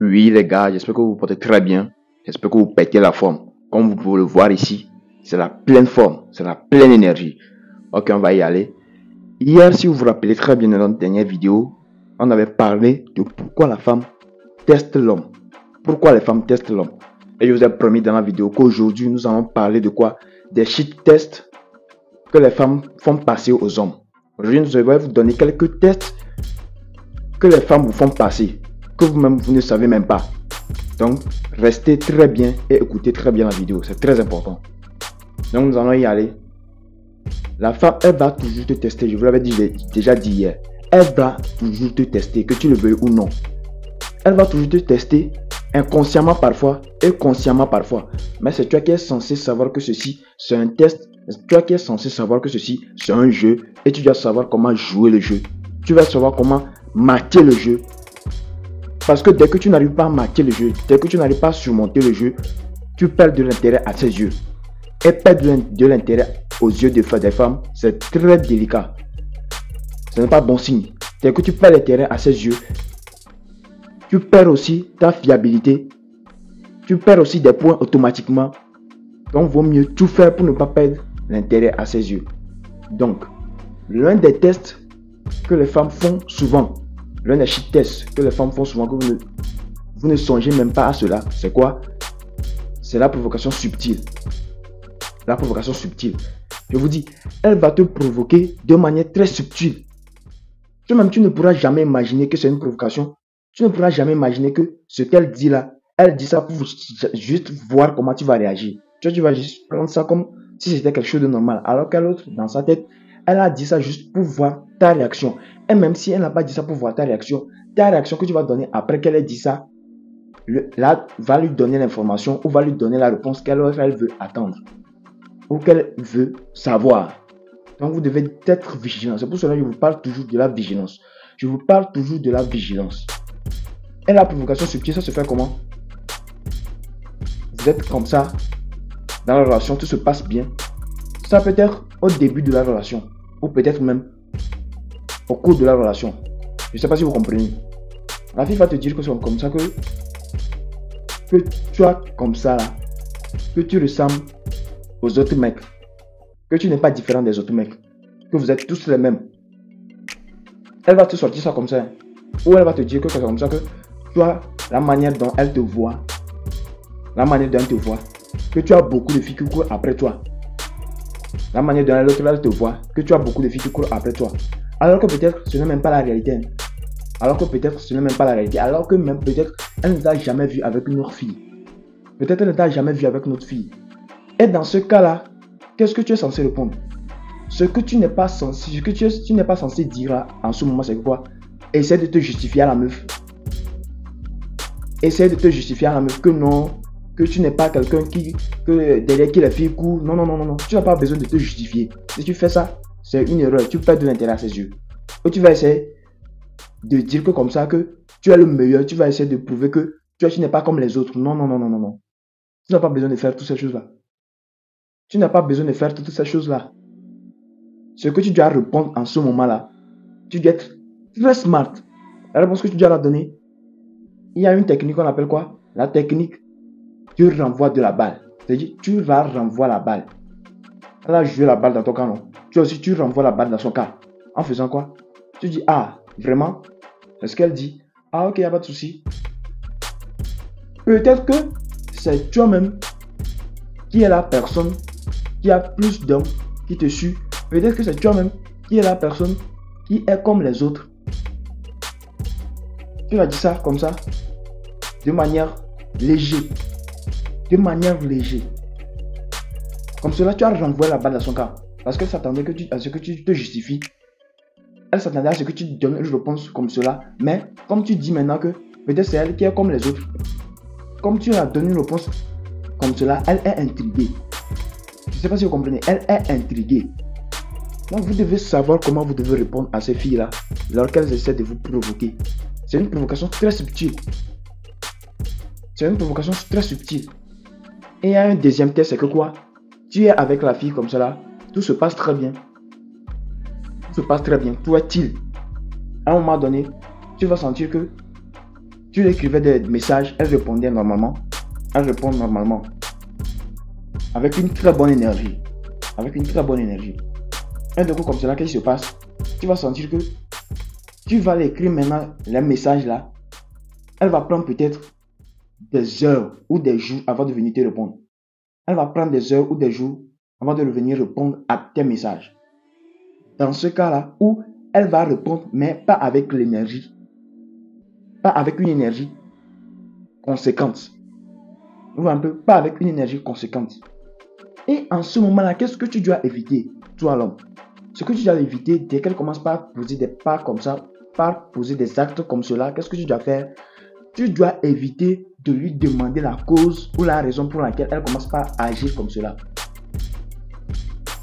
Oui les gars, j'espère que vous vous portez très bien. J'espère que vous pétez la forme. Comme vous pouvez le voir ici, c'est la pleine forme, c'est la pleine énergie. Ok, on va y aller. Hier, si vous vous rappelez très bien de notre dernière vidéo, on avait parlé de pourquoi la femme teste l'homme. Pourquoi les femmes testent l'homme. Et je vous ai promis dans la vidéo qu'aujourd'hui, nous allons parler de quoi? Des shit tests que les femmes font passer aux hommes. Aujourd'hui, je vais vous donner quelques tests que les femmes vous font passer, que vous-même, vous ne savez même pas. Donc, restez très bien et écoutez très bien la vidéo. C'est très important. Donc, nous allons y aller. La femme, elle va toujours te tester. Je vous l'avais déjà dit hier. Elle va toujours te tester, que tu le veuilles ou non. Elle va toujours te tester inconsciemment parfois et consciemment parfois. Mais c'est toi qui es censé savoir que ceci, c'est un test. C'est toi qui es censé savoir que ceci, c'est un jeu. Et tu dois savoir comment jouer le jeu. Tu vas savoir comment matcher le jeu. Parce que dès que tu n'arrives pas à matcher le jeu, dès que tu n'arrives pas à surmonter le jeu, tu perds de l'intérêt à ses yeux. Et perdre de l'intérêt aux yeux des femmes, c'est très délicat. Ce n'est pas bon signe. Dès que tu perds l'intérêt à ses yeux, tu perds aussi ta fiabilité. Tu perds aussi des points automatiquement. Donc, vaut mieux tout faire pour ne pas perdre l'intérêt à ses yeux. Donc, l'un des tests que les femmes font souvent, l'un des shit tests que les femmes font souvent, que vous ne songez même pas à cela, c'est quoi? C'est la provocation subtile. La provocation subtile. Je vous dis, elle va te provoquer de manière très subtile. Toi-même, tu ne pourras jamais imaginer que c'est une provocation. Tu ne pourras jamais imaginer que ce qu'elle dit là, elle dit ça pour juste voir comment tu vas réagir. Tu vas juste prendre ça comme si c'était quelque chose de normal. Alors qu'à l'autre, dans sa tête, elle a dit ça juste pour voir ta réaction. Et même si elle n'a pas dit ça pour voir ta réaction que tu vas donner après qu'elle ait dit ça, là, va lui donner l'information ou va lui donner la réponse qu'elle veut attendre ou qu'elle veut savoir. Donc, vous devez être vigilant. C'est pour cela que je vous parle toujours de la vigilance. Je vous parle toujours de la vigilance. Et la provocation subtile, ça se fait comment? Vous êtes comme ça, dans la relation, tout se passe bien. Ça peut être au début de la relation, ou peut-être même au cours de la relation. Je ne sais pas si vous comprenez. La fille va te dire que c'est comme ça que tu as comme ça là, que tu ressembles aux autres mecs, que tu n'es pas différent des autres mecs, que vous êtes tous les mêmes. Elle va te sortir ça comme ça, ou elle va te dire que c'est comme ça que tu as la manière dont elle te voit, que tu as beaucoup de filles qui courent après toi, la manière dont l'autre elle te voit, que tu as beaucoup de filles qui courent après toi, alors que peut-être ce n'est même pas la réalité, alors que même peut-être elle ne t'a jamais vu avec une autre fille, peut-être elle ne t'a jamais vu avec une autre fille. Et dans ce cas-là, qu'est-ce que tu es censé répondre? Ce que tu n'es pas censé dire là, en ce moment, c'est quoi? Essaie de te justifier à la meuf. Essaie de te justifier à la meuf que non, que tu n'es pas quelqu'un derrière qui les filles courent. Non. Tu n'as pas besoin de te justifier. Si tu fais ça, c'est une erreur. Tu perds de l'intérêt à ses yeux. Ou tu vas essayer de dire que comme ça, que tu es le meilleur. Tu vas essayer de prouver que tu n'es pas comme les autres. Non. Tu n'as pas besoin de faire toutes ces choses-là. Ce que tu dois répondre en ce moment-là, tu dois être très smart. La réponse que tu dois la donner, il y a une technique qu'on appelle quoi? La technique du renvoi de la balle. C'est-à-dire, tu la renvoies la balle. Elle a joué la balle dans ton camp, non? Tu renvoies la balle dans son camp. En faisant quoi? Tu dis, ah, vraiment? C'est ce qu'elle dit. Ah, ok, il n'y a pas de souci. Peut-être que c'est toi-même qui est la personne qui a plus d'hommes qui te suit. Peut-être que c'est toi-même qui est la personne qui est comme les autres. Tu vas dire ça comme ça, de manière légère. Comme cela, tu as renvoyé la balle dans son camp. Parce qu'elle s'attendait à ce que tu te justifies. Elle s'attendait à ce que tu donnes une réponse comme cela. Mais comme tu dis maintenant que peut-être c'est elle qui est comme les autres. Comme tu as donné une réponse comme cela, elle est intriguée. Je ne sais pas si vous comprenez. Elle est intriguée. Donc vous devez savoir comment vous devez répondre à ces filles-là lorsqu'elles essaient de vous provoquer. C'est une provocation très subtile. Et il y a un deuxième test, c'est que quoi? Tu es avec la fille comme cela, tout se passe très bien. Tout est chill. À un moment donné, tu vas sentir que Tu lui écrivais des messages, elle répondait normalement. Elle répond normalement. Avec une très bonne énergie. Avec une très bonne énergie. Et du coup, comme cela, qu'est-ce qui se passe? Tu vas sentir que tu vas l'écrire maintenant, les messages là. Elle va prendre peut-être des heures ou des jours avant de venir te répondre. Elle va prendre des heures ou des jours avant de venir répondre à tes messages. Dans ce cas-là, où elle va répondre, mais pas avec l'énergie. Pas avec une énergie conséquente. Vous voyez un peu? Pas avec une énergie conséquente. Et en ce moment-là, qu'est-ce que tu dois éviter, toi l'homme? Ce que tu dois éviter, dès qu'elle commence par poser des pas comme ça, par poser des actes comme cela, qu'est-ce que tu dois faire? Tu dois éviter de lui demander la cause ou la raison pour laquelle elle commence par agir comme cela.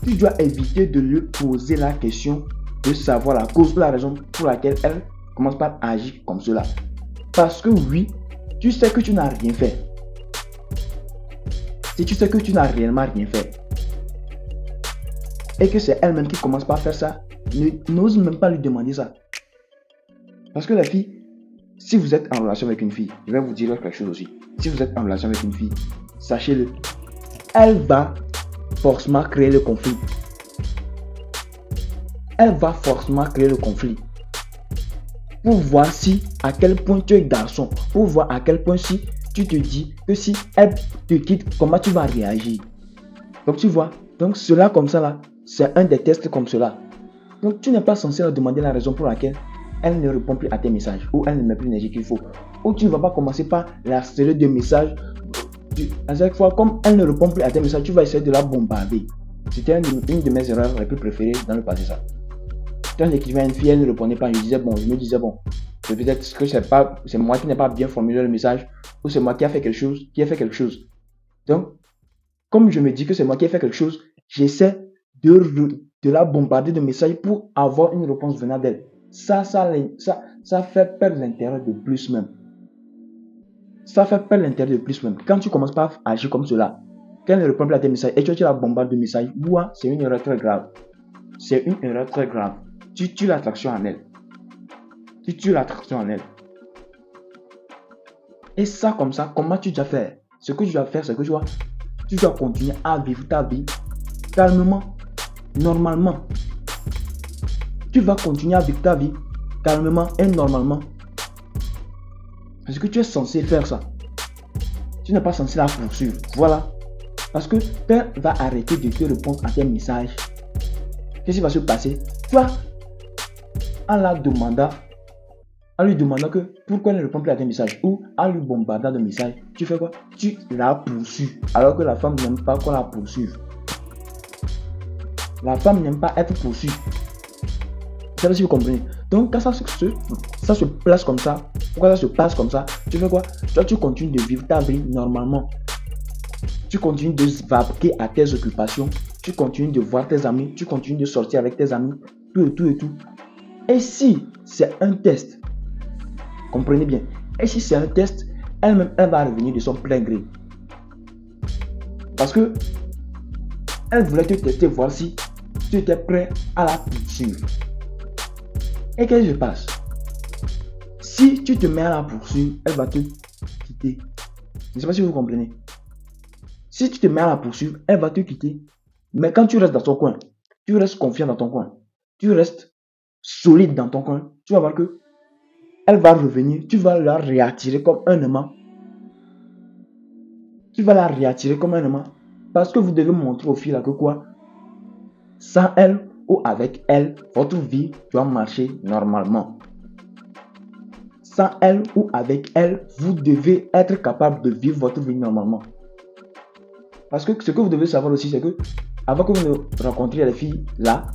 Tu dois éviter de lui poser la question de savoir la cause ou la raison pour laquelle elle commence par agir comme cela. Parce que oui, tu sais que tu n'as rien fait. Si tu sais que tu n'as réellement rien fait et que c'est elle-même qui commence par faire ça, n'ose même pas lui demander ça. Parce que la fille, si vous êtes en relation avec une fille, je vais vous dire quelque chose aussi. Si vous êtes en relation avec une fille, sachez-le, elle va forcément créer le conflit. Elle va forcément créer le conflit. Pour voir si à quel point tu es garçon. Pour voir à quel point si tu te dis que si elle te quitte, comment tu vas réagir. Donc tu vois, donc cela comme ça là, c'est un des tests comme cela. Donc tu n'es pas censé leur demander la raison pour laquelle elle ne répond plus à tes messages ou elle ne met plus l'énergie qu'il faut. Ou tu ne vas pas commencer par la série de messages. À chaque fois, comme elle ne répond plus à tes messages, tu vas essayer de la bombarder. C'était une de mes erreurs les plus préférées dans le passé ça. Quand j'écrivais à une fille, elle ne répondait pas. Je me disais bon, peut-être que c'est moi qui n'ai pas bien formulé le message ou c'est moi qui a fait quelque chose. Donc, comme je me dis que c'est moi qui ai fait quelque chose, j'essaie de la bombarder de messages pour avoir une réponse venant d'elle. Ça fait perdre l'intérêt de plus même. Ça fait perdre l'intérêt de plus même. Quand tu commences par agir comme cela, quand elle ne répond plus à tes messages et tu la bombardes de messages, c'est une erreur très grave. C'est une erreur très grave. Tu tues l'attraction en elle. Tu tues l'attraction en elle. Et ça comme ça, comment tu dois faire? Ce que tu dois faire, c'est que tu dois continuer à vivre ta vie calmement, normalement. Tu vas continuer à vivre ta vie calmement et normalement. Parce que tu es censé faire ça. Tu n'es pas censé la poursuivre. Voilà. Parce que quand elle va arrêter de te répondre à tes messages, qu'est-ce qui va se passer? Toi, en lui demandant que pourquoi elle ne répond plus à tes messages ou en lui bombardant de messages, tu fais quoi? Tu la poursuis. Alors que la femme n'aime pas qu'on la poursuive. La femme n'aime pas être poursuivie. Je sais pas si vous comprenez. Donc quand ça se place comme ça, pourquoi ça se passe comme ça, tu fais quoi? Toi, tu continues de vivre ta vie normalement. Tu continues de vaquer à tes occupations. Tu continues de voir tes amis. Tu continues de sortir avec tes amis. Tout. Et si c'est un test, comprenez bien. Et si c'est un test, elle-même, elle va revenir de son plein gré. Parce que elle voulait te tester, voir si tu étais prêt à la poursuivre. Et qu'est-ce qui se passe? Si tu te mets à la poursuivre, elle va te quitter. Je ne sais pas si vous comprenez. Si tu te mets à la poursuivre, elle va te quitter. Mais quand tu restes dans ton coin, tu restes confiant dans ton coin, tu restes solide dans ton coin, tu vas voir que elle va revenir, tu vas la réattirer comme un aimant. Tu vas la réattirer comme un aimant. Parce que vous devez montrer aux filles là que quoi? Sans elle ou avec elle, votre vie doit marcher normalement. Sans elle ou avec elle, vous devez être capable de vivre votre vie normalement. Parce que ce que vous devez savoir aussi, c'est que avant que vous ne rencontriez les filles là,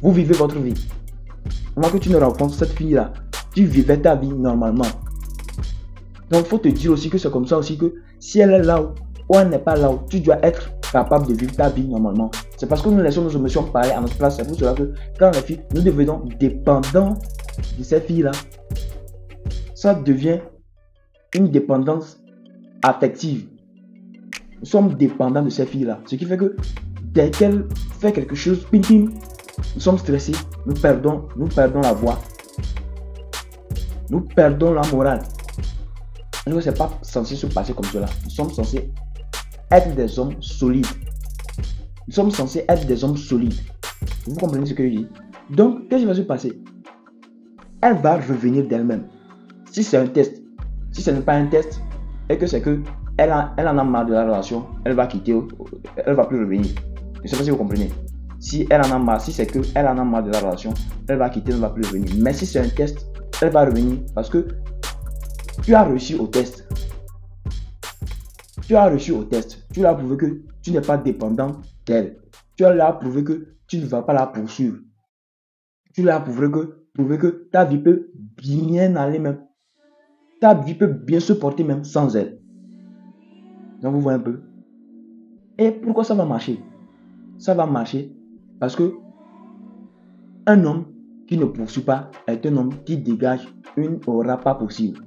vous vivez votre vie. Avant que tu ne rencontres cette fille là, tu vivais ta vie normalement. Donc il faut te dire aussi que c'est comme ça aussi que si elle est là ou elle n'est pas là, tu dois être capable de vivre ta vie normalement. C'est parce que nous laissons nos émotions parler à notre place. C'est pour cela que quand les filles, nous devenons dépendants de ces filles là, ça devient une dépendance affective. Nous sommes dépendants de ces filles là. Ce qui fait que dès qu'elle fait quelque chose, pim pim, nous sommes stressés, nous perdons la voix, nous perdons la morale. Nous, c'est pas censé se passer comme cela. Nous sommes censés être des hommes solides. Nous sommes censés être des hommes solides. Vous comprenez ce que je dis? Donc, qu'est-ce qui va se passer? Elle va revenir d'elle-même. Si c'est un test, si ce n'est pas un test, et que c'est que elle en a marre de la relation, elle va quitter, elle va plus revenir. Je ne sais pas si vous comprenez. Si elle en a marre, si c'est que elle en a marre de la relation, elle va quitter, elle ne va plus revenir. Mais si c'est un test, elle va revenir parce que tu as réussi au test. Tu as réussi au test. Tu lui as prouvé que tu n'es pas dépendant d'elle. Tu lui as prouvé que tu ne vas pas la poursuivre. Tu lui as prouvé que ta vie peut bien aller même. Ta vie peut bien se porter même sans elle. Donc vous voyez un peu. Et pourquoi ça va marcher? Ça va marcher parce que un homme qui ne poursuit pas est un homme qui dégage une aura pas possible.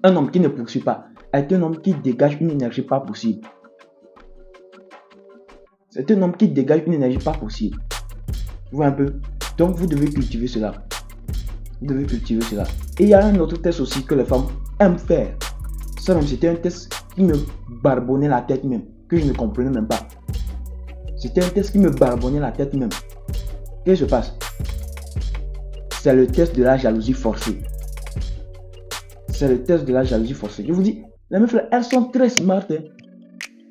Un homme qui ne poursuit pas est un homme qui dégage une énergie pas possible. C'est un homme qui dégage une énergie pas possible. Vous voyez un peu. Donc vous devez cultiver cela. Vous devez cultiver cela. Et il y a un autre test aussi que les femmes aiment faire. Ça même, c'était un test qui me barbonnait la tête même, que je ne comprenais même pas. C'était un test qui me barbonnait la tête même. Qu'est-ce qui se passe? C'est le test de la jalousie forcée. C'est le test de la jalousie forcée. Je vous dis, les meufs, elles sont très smart. Hein.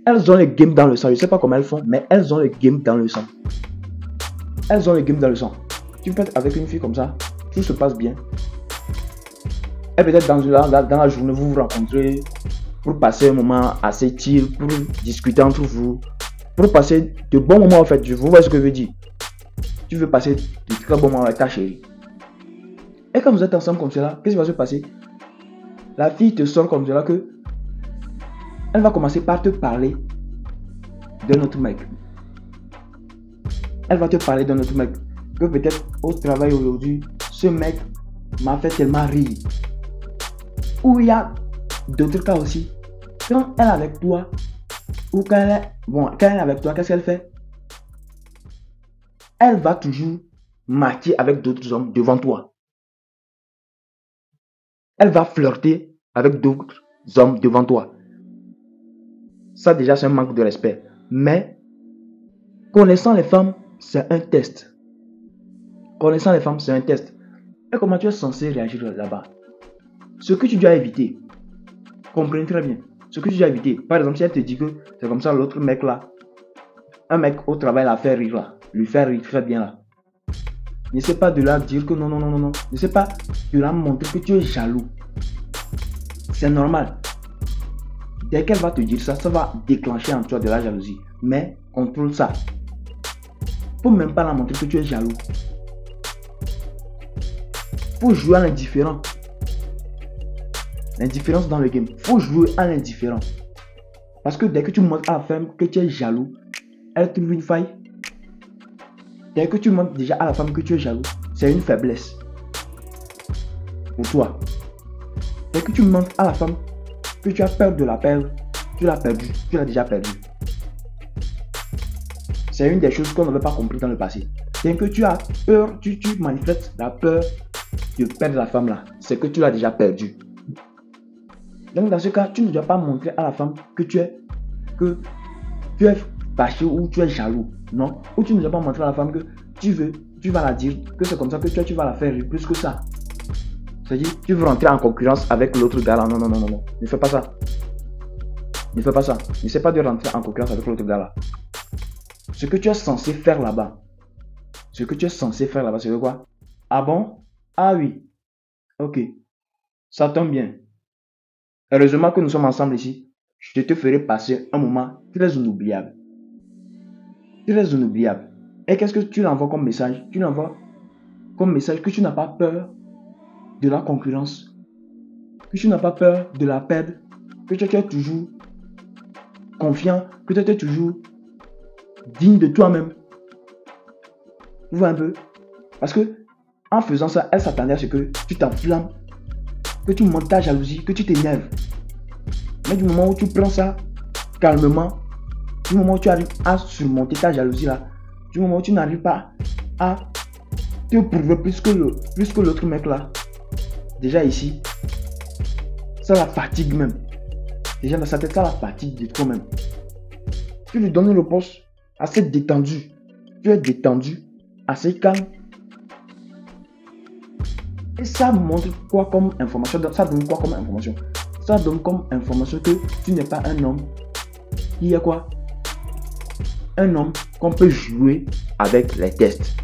Elles ont le game dans le sang. Je ne sais pas comment elles font, mais elles ont le game dans le sang. Elles ont le game dans le sang. Tu peux être avec une fille comme ça, tout se passe bien. Et peut-être dans la journée, vous vous rencontrez pour passer un moment assez chill, pour discuter entre vous, pour passer de bons moments en fait. Vous voyez ce que je veux dire? Tu veux passer de très bons moments avec ta chérie. Et quand vous êtes ensemble comme cela, qu'est-ce qui va se passer? La fille te sort comme cela que elle va commencer par te parler d'un autre mec. Elle va te parler d'un autre mec. Que peut-être au travail aujourd'hui, ce mec m'a fait tellement rire. Ou il y a d'autres cas aussi. Quand elle est avec toi, ou quand elle est avec toi, qu'est-ce qu'elle fait? Elle va toujours matcher avec d'autres hommes devant toi. Elle va flirter avec d'autres hommes devant toi. Ça déjà c'est un manque de respect. Mais connaissant les femmes, c'est un test. Connaissant les femmes, c'est un test. Et comment tu es censé réagir là-bas? Ce que tu dois éviter, comprenez très bien. Ce que tu dois éviter, par exemple, si elle te dit que c'est comme ça, l'autre mec là, un mec au travail l'a fait rire là, lui fait rire très bien là. N'essaie pas de la dire que non. N'essaie pas de la montrer que tu es jaloux. C'est normal. Dès qu'elle va te dire ça, ça va déclencher en toi de la jalousie. Mais contrôle ça. Faut même pas la montrer que tu es jaloux. Faut jouer à l'indifférent. L'indifférence dans le game. Faut jouer à l'indifférent. Parce que dès que tu montres à la femme que tu es jaloux, elle trouve une faille. Dès que tu montres déjà à la femme que tu es jaloux, c'est une faiblesse. Pour toi. Dès que tu montres à la femme que tu as peur de la perdre, tu l'as perdu. Tu l'as déjà perdu. C'est une des choses qu'on n'avait pas compris dans le passé. Dès que tu as peur, tu manifestes la peur de perdre la femme là. C'est que tu l'as déjà perdu. Donc dans ce cas, tu ne dois pas montrer à la femme que tu es fâché ou tu es jaloux. Non. Ou tu ne dois pas montrer à la femme que tu vas la dire que c'est comme ça que tu vas la faire rire plus que ça. C'est-à-dire, tu veux rentrer en concurrence avec l'autre gars là. Non. Ne fais pas ça. Ne fais pas ça. N'essaie pas de rentrer en concurrence avec l'autre gars là. Ce que tu es censé faire là-bas. Ce que tu es censé faire là-bas, c'est quoi? Ah bon? Ah oui. Ok. Ça tombe bien. Heureusement que nous sommes ensemble ici. Je te ferai passer un moment très inoubliable. Très inoubliable. Et qu'est-ce que tu l'envoies comme message? Tu l'envoies comme message que tu n'as pas peur de la concurrence. Que tu n'as pas peur de la perdre. Que tu es toujours confiant. Que tu es toujours digne de toi-même. Vous voyez un peu? Parce que en faisant ça, elle s'attendait à ce que tu t'enflammes, que tu montes ta jalousie, que tu t'énerves. Mais du moment où tu prends ça calmement, du moment où tu arrives à surmonter ta jalousie là, du moment où tu n'arrives pas à te prouver plus que l'autre mec là, déjà ici, Ça la fatigue même. Déjà dans sa tête, ça la fatigue de trop même. Tu lui donnes le poste assez détendu. Tu es détendu, assez calme. Et ça montre quoi comme information? Ça donne quoi comme information? Ça donne comme information que tu n'es pas un homme qui est quoi? Un homme qu'on peut jouer avec les tests.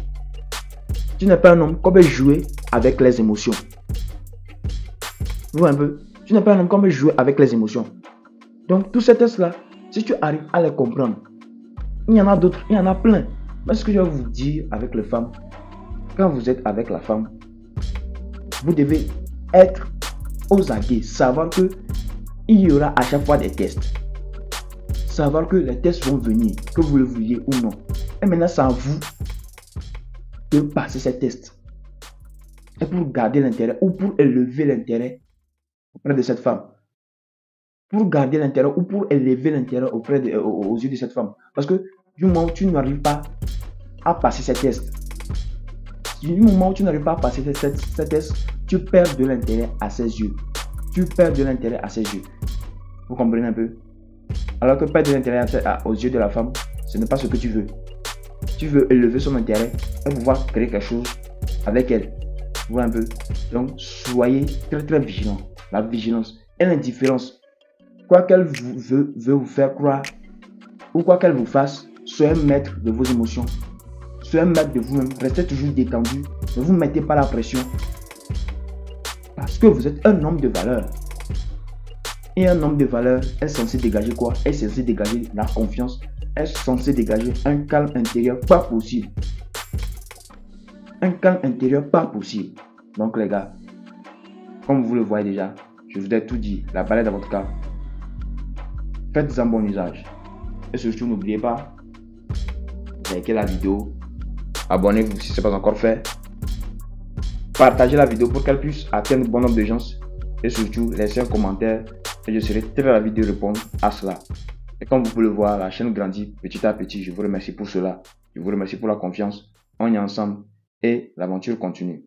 Tu n'es pas un homme qu'on peut jouer avec les émotions. Vous voyez un peu? Tu n'es pas un homme qu'on peut jouer avec les émotions. Donc, tous ces tests-là, si tu arrives à les comprendre, il y en a d'autres, il y en a plein. Mais ce que je vais vous dire avec les femmes, quand vous êtes avec la femme, vous devez être aux aguets, savoir que il y aura à chaque fois des tests. Savoir que les tests vont venir, que vous le vouliez ou non. Et maintenant, c'est à vous de passer ces tests. Et pour garder l'intérêt ou pour élever l'intérêt auprès de cette femme. Pour garder l'intérêt ou pour élever l'intérêt aux yeux de cette femme. Parce que du moment où tu n'arrives pas à passer ces tests, du moment où tu n'arrives pas à passer ces tests, tu perds de l'intérêt à ses yeux. Tu perds de l'intérêt à ses yeux. Vous comprenez un peu? Alors que perdre de l'intérêt aux yeux de la femme, ce n'est pas ce que tu veux. Tu veux élever son intérêt et pouvoir créer quelque chose avec elle. Vous voyez un peu? Donc, soyez très très vigilants. La vigilance et l'indifférence. Quoi qu'elle veut vous faire croire ou quoi qu'elle vous fasse, soyez maître de vos émotions. Soyez maître de vous-même. Restez toujours détendu. Ne vous mettez pas la pression. Parce que vous êtes un homme de valeur. Et un homme de valeur est censé dégager quoi? Est censé dégager la confiance. Est censé dégager un calme intérieur pas possible. Un calme intérieur pas possible. Donc les gars, comme vous le voyez déjà, je vous ai tout dit. La balle est dans votre cas. Faites-en bon usage. Et surtout, n'oubliez pas, likez la vidéo. Abonnez-vous si ce n'est pas encore fait. Partagez la vidéo pour qu'elle puisse atteindre bon nombre de gens. Et surtout, laissez un commentaire. Et je serai très ravi de répondre à cela. Et comme vous pouvez le voir, la chaîne grandit petit à petit. Je vous remercie pour cela. Je vous remercie pour la confiance. On est ensemble et l'aventure continue.